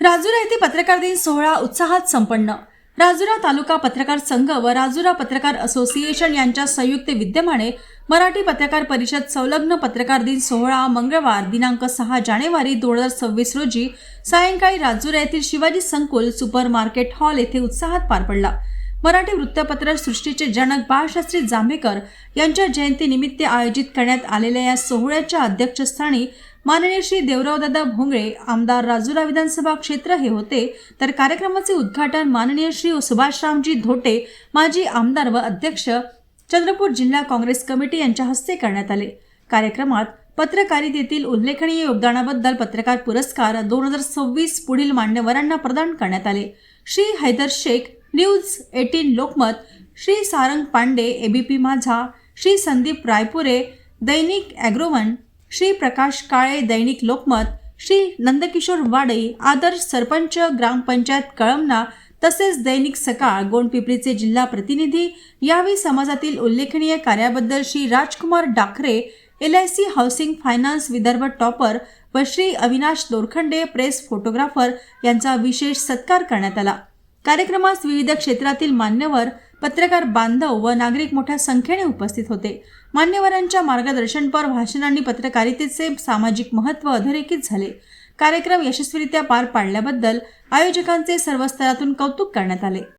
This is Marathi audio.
राजुरा येथे पत्रकार दिन सोहळा उत्साहात संपन्न। राजुरा तालुका पत्रकार संघ व राजुरा पत्रकार असोसिएशन यांच्या संयुक्त विद्यमाने मराठी पत्रकार परिषद संलग्न पत्रकार दिन सोहळा मंगळवार दिनांक 6 जानेवारी 2026 रोजी सायंकाळी राजुरा येथील शिवाजी संकुल सुपर मार्केट हॉल येथे उत्साहात पार पडला। मराठी वृत्तपत्र सृष्टीचे जनक बाळशास्त्री जांभेकर यांच्या जयंतीनिमित्त आयोजित करण्यात आलेल्या या सोहळ्याच्या अध्यक्षस्थानी माननीय श्री देवरावदादा भोंगळे आमदार राजुरा विधानसभा क्षेत्र हे होते, तर कार्यक्रमाचे उद्घाटन माननीय श्री सुभाषरामजी धोटे माजी आमदार व अध्यक्ष चंद्रपूर जिल्हा काँग्रेस कमिटी यांच्या हस्ते करण्यात आले। कार्यक्रमात पत्रकारितेतील उल्लेखनीय योगदानाबद्दल पत्रकार पुरस्कार 2026 पुढील मान्यवरांना प्रदान करण्यात आले। श्री हैदर शेख न्यूज 18 लोकमत, श्री सारंग पांडे एबीपी माझा, श्री संदीप रायपुरे दैनिक ॲग्रोवन, श्री प्रकाश काळे दैनिक लोकमत, श्री नंदकिशोर वाडे आदर्श सरपंच ग्रामपंचायत कळमना तसेच दैनिक सकाळ गोंडपिंपरीचे जिल्हा प्रतिनिधी यावेळी समाजातील उल्लेखनीय कार्याबद्दल Shri Rajkumar डाकरे LIC housing finance Vidarbha topper व श्री अविनाश दोरखंडे प्रेस फोटोग्राफर यांचा विशेष सत्कार करण्यात आला। कार्यक्रमास विविध क्षेत्रातील मान्यवर पत्रकार बांधव व नागरिक मोठ्या संख्येने उपस्थित होते। मान्यवरांच्या मार्गदर्शनपर भाषणांनी पत्रकारितेचे सामाजिक महत्त्व अधोरेखित झाले। कार्यक्रम यशस्वीरित्या पार पाडल्याबद्दल आयोजकांचे सर्व स्तरातून कौतुक करण्यात आले।